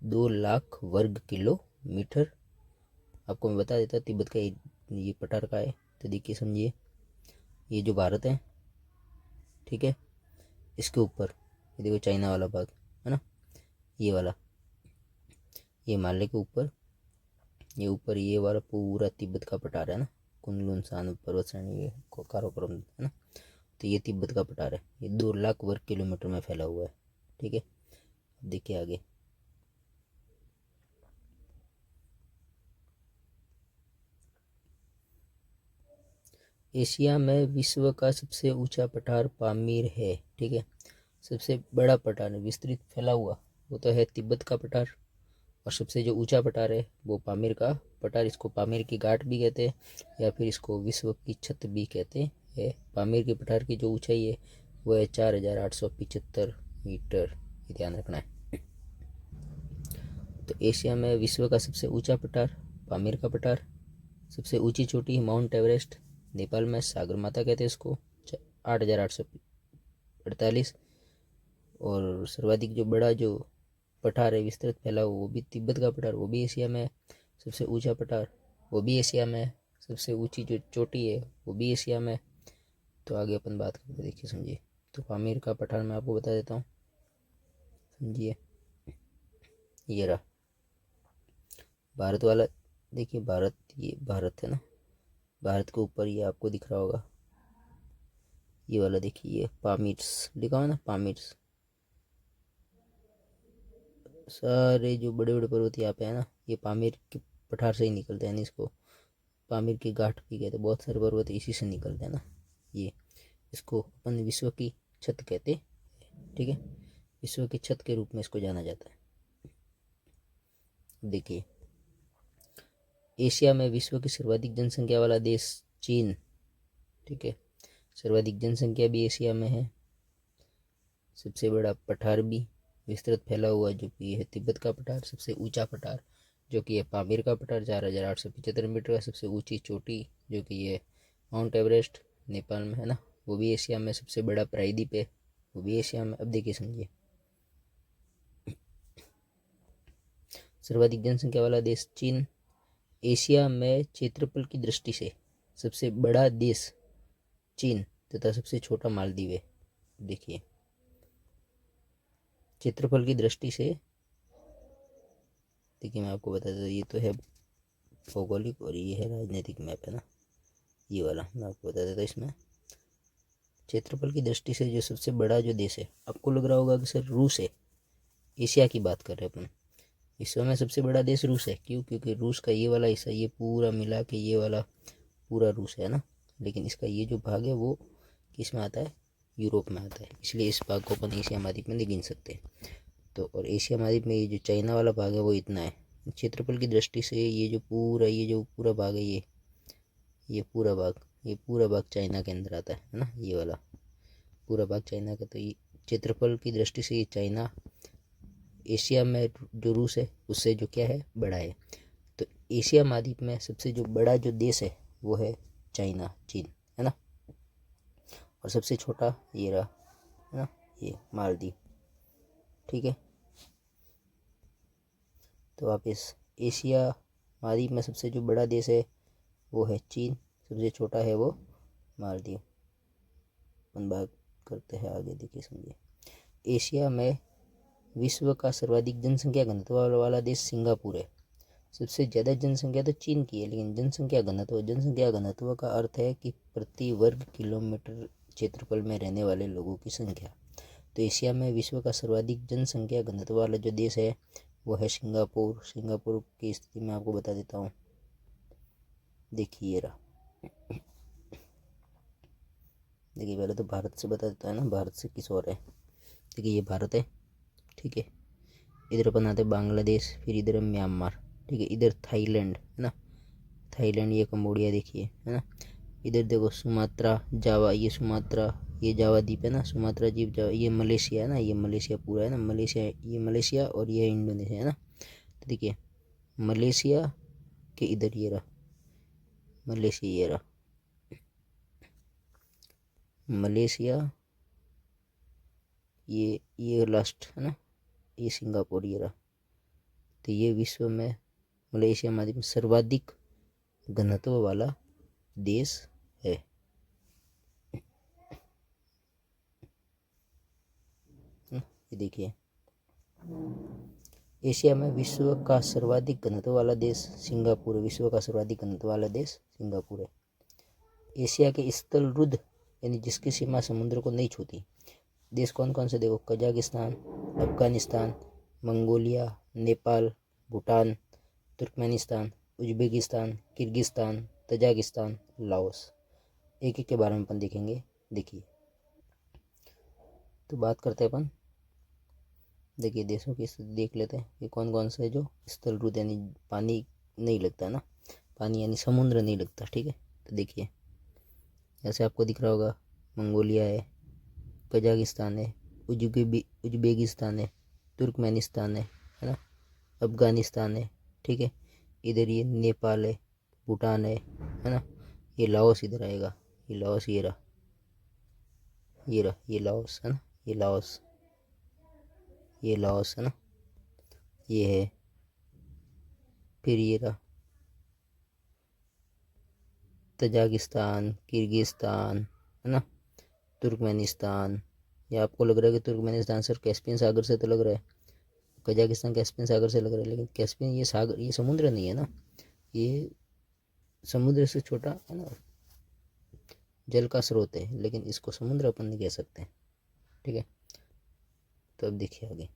2 लाख वर्ग किलोमीटर। आपको मैं बता देता तिब्बत का ये पठार का है। तो देखिए समझिए, ये जो भारत है, ठीक है, इसके ऊपर ये देखो चाइना वाला भाग है ना, ये वाला, ये हिमालय के ऊपर, ये ऊपर ये वाला पूरा तिब्बत का पठार है ना, कुनलुन सान पर्वत श्रेणी, ये काराकोरम है ना। तो ये तिब्बत का पठार है, ये 2 लाख वर्ग किलोमीटर में फैला हुआ है। ठीक है, अब देखिए आगे। एशिया में विश्व का सबसे ऊंचा पठार पामीर है। ठीक है, सबसे बड़ा पठार विस्तृत फैला हुआ वो तो है तिब्बत का पठार, और सबसे जो ऊंचा पठार है वो पामीर का पठार। इसको पामीर की घाट भी कहते हैं, या फिर इसको विश्व की छत भी कहते हैं। पामीर के पठार की जो ऊंचाई है वो है 4875 मीटर, ये ध्यान रखना है। तो एशिया में विश्व का सबसे ऊंचा पठार पामीर का पठार। सबसे ऊंची चोटी माउंट एवरेस्ट, नेपाल में सागर माता कहते हैं इसको, 8848। और सर्वाधिक जो बड़ा जो पठार है विस्तृत फैला हुआ वो भी तिब्बत का पठार, वो भी एशिया में। सबसे ऊंचा पठार वो भी एशिया में। सबसे ऊंची जो चोटी है वो भी एशिया में। तो आगे अपन बात करते देखिए समझिए। तो पामीर का पठार मैं आपको बता देता हूँ, समझिए। ये रहा भारत वाला, देखिए भारत, ये भारत है ना, भारत के ऊपर ये आपको दिख रहा होगा, ये वाला देखिए, ये पामीर्स लिखा हुआ ना, पामीर्स। सारे जो बड़े बड़े पर्वत यहाँ पे है ना, ये पामीर के पठार से ही निकलते हैं, इसको पामीर की घाट भी कहते हैं। बहुत सारे पर्वत इसी से निकलते हैं ना। ये इसको अपन विश्व की छत कहते हैं। ठीक है, विश्व की छत के रूप में इसको जाना जाता है। देखिए, एशिया में विश्व की सर्वाधिक जनसंख्या वाला देश चीन। ठीक है, सर्वाधिक जनसंख्या भी एशिया में है। सबसे बड़ा पठार भी विस्तृत फैला हुआ जो कि है तिब्बत का पठार। सबसे ऊंचा पठार जो कि है पामीर का पठार, 4875 मीटर का। सबसे ऊंची चोटी जो कि ये माउंट एवरेस्ट नेपाल में है ना, वो भी एशिया में। सबसे बड़ा प्रायद्वीप है वो भी एशिया में। अब देखिए समझिए, सर्वाधिक जनसंख्या वाला देश चीन। एशिया में क्षेत्रफल की दृष्टि से सबसे बड़ा देश चीन तथा सबसे छोटा मालदीव है। देखिए, क्षेत्रफल की दृष्टि से देखिए, मैं आपको बता दूँ, ये तो है भौगोलिक और ये है राजनीतिक मैप है ना, ये वाला मैं आपको बता देता। इसमें क्षेत्रफल की दृष्टि से जो सबसे बड़ा जो देश है, आपको लग रहा होगा कि सर रूस है। एशिया की बात कर रहे हैं अपन। विश्व में सबसे बड़ा देश रूस है। क्यों? क्योंकि रूस का ये वाला हिस्सा, ये पूरा मिला के ये वाला पूरा रूस है ना, लेकिन इसका ये जो भाग है वो किस में आता है? यूरोप में आता है। इसलिए इस भाग को अपन एशिया महाद्वीप में नहीं गिन सकते। तो और एशिया महाद्वीप में ये जो चाइना वाला भाग है वो इतना है। क्षेत्रफल की दृष्टि से ये जो पूरा भाग है, ये पूरा भाग चाइना के अंदर आता है ना, ये वाला पूरा भाग चाइना का। तो ये क्षेत्रफल की दृष्टि से ये चाइना एशिया में जो रूस है उससे जो क्या है, बड़ा है। तो एशिया महाद्वीप में सबसे जो बड़ा जो देश है वो है चाइना, चीन है ना। और सबसे छोटा ये रहा है ना, ये मालदीव। ठीक है, तो आप इस एशिया महाद्वीप में सबसे जो बड़ा देश है वो है चीन, सबसे छोटा है वो मालदीव। अपन बात करते हैं आगे, देखिए समझिए। एशिया में विश्व का सर्वाधिक जनसंख्या घनत्व वाला देश सिंगापुर है। सबसे ज़्यादा जनसंख्या तो चीन की है, लेकिन जनसंख्या घनत्व का अर्थ है कि प्रति वर्ग किलोमीटर क्षेत्रफल में रहने वाले लोगों की संख्या। तो एशिया में विश्व का सर्वाधिक जनसंख्या घनत्व वाला जो देश है वो है सिंगापुर। सिंगापुर की स्थिति मैं आपको बता देता हूँ, देखिए ये रहा। देखिए, पहले तो भारत से बता देता है ना, भारत से किस और है। देखिए, ये भारत है, ठीक है। इधर अपन आते बांग्लादेश, फिर इधर म्यांमार, ठीक है। इधर थाईलैंड है ना, थाईलैंड, ये कंबोडिया देखिए है ना। इधर देखो सुमात्रा, जावा, ये जावा द्वीप है ना, सुमात्रा द्वीप, जावा, ये मलेशिया है ना, ये मलेशिया पूरा है ना, ये मलेशिया और ये इंडोनेशिया है ना। तो देखिए, मलेशिया के इधर ये रहा, मलेशिया ये रहा, मलेशिया, ये लास्ट है ना, ये सिंगापुर ये रहा, तो ये विश्व में मतलब एशिया महाद्वीप में सर्वाधिक घनत्व वाला देश है। ये देखिए, एशिया में विश्व का सर्वाधिक घनत्व वाला देश सिंगापुर है। विश्व का सर्वाधिक घनत्व वाला देश सिंगापुर है। एशिया के स्थल रुद्ध यानी जिसकी सीमा समुद्र को नहीं छूती देश कौन कौन से देखो, Kazakhstan, Afghanistan, Mongolia, Nepal, Bhutan, Turkmenistan, Uzbekistan, Kyrgyzstan, Tajikistan, Laos. एक एक के बारे में अपन देखेंगे। देखिए, तो बात करते हैं अपन, देखिए देशों की स्थिति देख लेते हैं कि कौन कौन से है जो स्थल रुद्ध यानी पानी नहीं लगता ना, पानी यानी समुद्र नहीं लगता। ठीक है, तो देखिए ऐसे आपको दिख रहा होगा, मंगोलिया है, कजाकिस्तान है, उज्बेकिस्तान है, तुर्कमेनिस्तान है ना, अफगानिस्तान है। ठीक है, इधर ये नेपाल है, भूटान है ना, ये लाओस इधर आएगा, ये लाओस, ये रहा, ये रहा, ये लाओस है ना, ये लाओस, ये लाओस है ना, ये है, फिर ये रहा तजाकिस्तान, किर्गिस्तान है ना, तुर्कमेनिस्तान। ये आपको लग रहा है कि तुर्कमेनिस्तान सर कैस्पियन सागर से तो लग रहा है, कजाकिस्तान कैस्पियन सागर से लग रहा है, लेकिन कैस्पियन ये सागर, ये समुद्र नहीं है ना, ये समुद्र से छोटा है ना, जल का स्रोत है, लेकिन इसको समुद्र अपन नहीं कह सकते। ठीक है, तो अब देखिए आगे,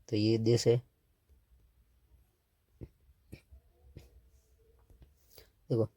तो ये देश है, देखो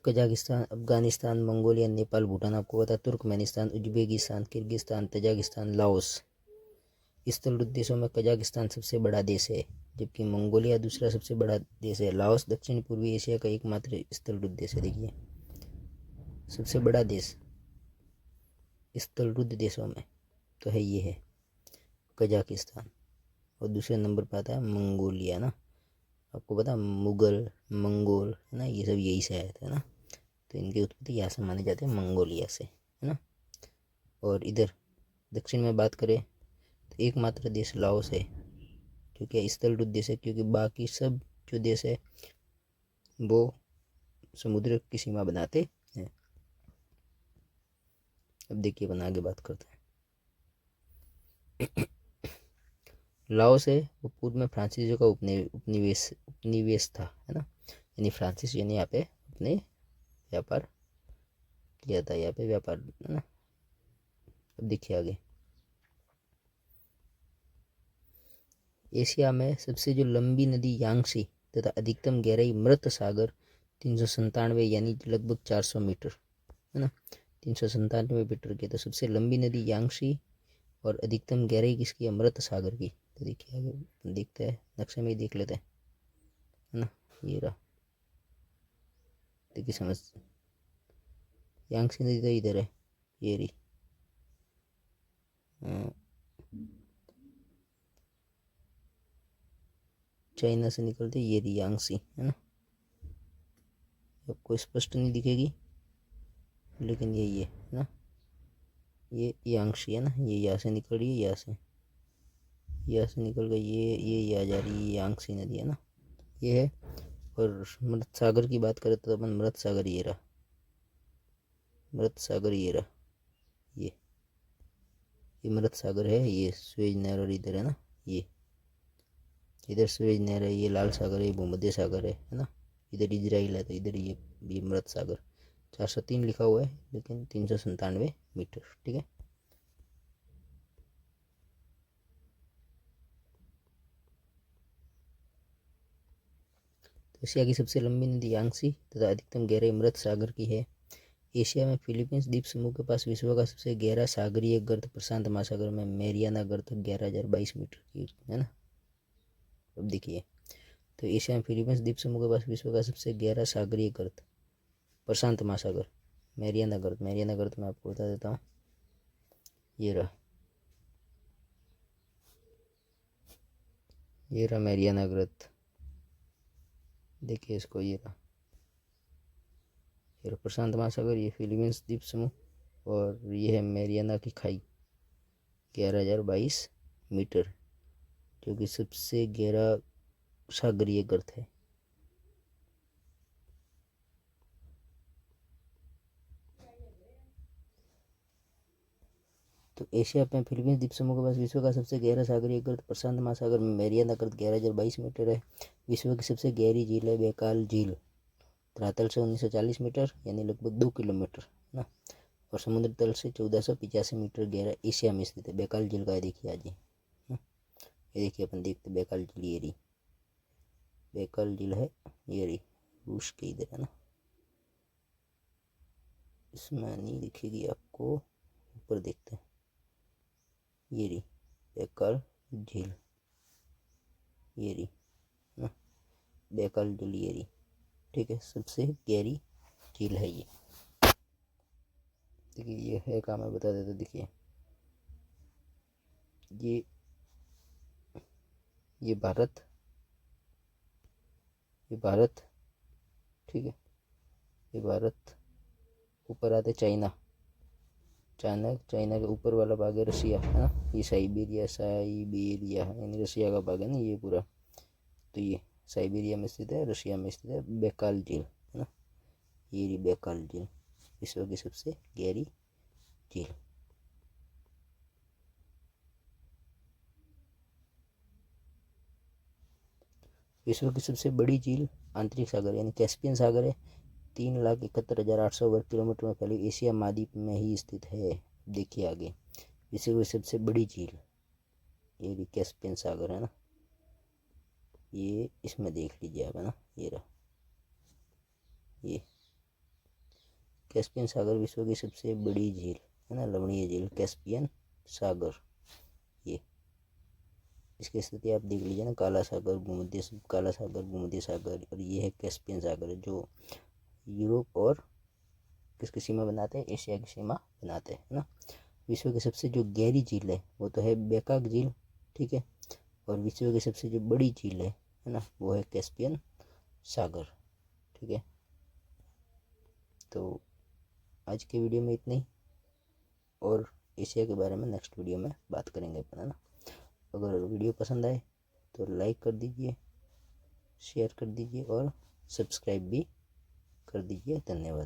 कजाकिस्तान, अफगानिस्तान, मंगोलिया, नेपाल, भूटान आपको पता है, Turkmenistan, Uzbekistan, Kyrgyzstan, Tajikistan, Laos. स्थल देशों में कजाकिस्तान सबसे बड़ा देश है, जबकि मंगोलिया दूसरा सबसे बड़ा देश है। लाओस दक्षिण पूर्वी एशिया का एकमात्र स्थल देश है। देखिए सबसे बड़ा देश स्थल देशों में तो है, ये है कजाकिस्तान, और दूसरे नंबर पर आता है मंगोलिया ना, आपको पता मुगल, मंगोल है ना, ये सब यही से आए थे ना, तो इनकी उत्पत्ति यहाँ से माने जाते हैं, मंगोलिया से है ना। और इधर दक्षिण में बात करें तो एकमात्र देश लाओस है, क्योंकि स्थल देश है, क्योंकि बाकी सब जो देश है वो समुद्र की सीमा बनाते हैं। अब देखिए अपन आगे बात करते हैं। लाओस है वो पूर्व में फ्रांसीसियों का उपनिवेश था है ना, यानी फ्रांसीसी ने यहाँ पे अपने व्यापार किया था, यहाँ पे व्यापार है ना। अब देखिए आगे, एशिया में सबसे जो लंबी नदी यांगसी तथा अधिकतम गहराई मृत सागर 397 यानी लगभग 400 मीटर है ना, 397 मीटर की, तो सबसे लंबी नदी यांगसी और अधिकतम गहराई किसकी है, मृत सागर की। तो देखिए आगे देखते हैं, नक्शे में ही देख लेते हैं है ना, ये रहा, देखिए समझ, यांगसी नदी तो इधर है, ये रही, चाइना से निकलते ये रही यांगसी है ना, आपको स्पष्ट नहीं दिखेगी लेकिन यही है ना, ये यांगसी है ना, ये यहाँ से निकल रही है, यहाँ से निकल गई, ये आ जा रही है, यांगसी नदी है ना, ये है। और मृत सागर की बात करें तो अपन मृत सागर ये रहा, मृत सागर ये रहा, ये मृत सागर है, ये स्वेज नहर, और इधर है ना, ये इधर स्वेज नहर है, ये लाल सागर है, भूमध्य सागर है ना, इधर इजराइल है, तो इधर ये मृत सागर 403 लिखा हुआ है, लेकिन 397 मीटर। ठीक है, तो एशिया की सबसे लंबी नदी यांगसी तथा अधिकतम गहराई मृत सागर की है। एशिया में फिलीपींस द्वीप समूह के पास विश्व का सबसे गहरा सागरीय गर्त प्रशांत महासागर में मैरियाना गर्त 11,022 मीटर की है ना। अब देखिए, तो एशिया में फिलीपींस द्वीप समूह के पास विश्व का सबसे गहरा सागरीय गर्त प्रशांत महासागर मैरियाना गर्त, मैरियाना गर्त मैं आपको बता देता हूँ, ये रहा, ये रहा मैरियाना गर्त, देखिए इसको, ये रहा, ये प्रशांत महासागर, ये फिलीपींस द्वीप समूह, और ये है मैरियाना की खाई 11,022 मीटर। जो कि सबसे गहरा सागरीय गर्त है। तो एशिया में फिलीपींस द्वीप समूह के पास विश्व का सबसे गहरा सागरीय गर्त प्रशांत महासागर में मैरियाना गर्त 11,022 मीटर है। विश्व की सबसे गहरी झील है बैकाल झील, धरातल से 1940 मीटर यानी लगभग 2 किलोमीटर ना, और समुद्र तल से 1485 मीटर गहरा एशिया में स्थित है। बैकाल झील का है देखिए आज ये देखिए अपन देखते बैकाल झील, ये रही बैकाल झील है, ये रही रूस के इधर है ना, इसमें नहीं दिखेगी आपको, ऊपर देखते हैं, ये रही बैकाल झील, ये रही ना बैकाल झील, ये रही, ठीक है, सबसे गहरी झील है ये। देखिए ये है कहाँ, मैं बता देता, देखिए ये भारत, ये भारत, ठीक है, ये भारत, ऊपर आते चाइना, चाइना के ऊपर वाला भाग है रशिया है ना, ये साइबेरिया यानी रशिया का भाग है ना ये पूरा, तो ये साइबेरिया में स्थित है, रशिया में स्थित है बैकाल झील है ना, ये रही बैकाल झील, विश्व की सबसे गहरी झील। विश्व की सबसे बड़ी झील आंतरिक सागर यानी कैस्पियन सागर है, 3,71,800 वर्ग किलोमीटर में फैली एशिया महाद्वीप में ही स्थित है। देखिए आगे, विश्व की सबसे बड़ी झील ये कैस्पियन सागर है ना, ये इसमें देख लीजिए आप है ना, ये रहा ये कैस्पियन सागर विश्व की सबसे बड़ी झील है ना, लवणीय झील कैस्पियन सागर, ये इसकी स्थिति आप देख लीजिए ना, काला सागर भूमध्य सागर, और ये है कैस्पियन सागर जो यूरोप और किसकी सीमा बनाते हैं, एशिया की सीमा बनाते हैं ना। विश्व की सबसे जो गहरी झील है वो तो है बैकाक झील, ठीक है, और विश्व की सबसे जो बड़ी झील है ना वो है कैस्पियन सागर, ठीक है। तो आज के वीडियो में इतना ही, और एशिया के बारे में नेक्स्ट वीडियो में बात करेंगे अपन है ना। अगर वीडियो पसंद आए तो लाइक कर दीजिए, शेयर कर दीजिए और सब्सक्राइब भी कर दीजिए। धन्यवाद।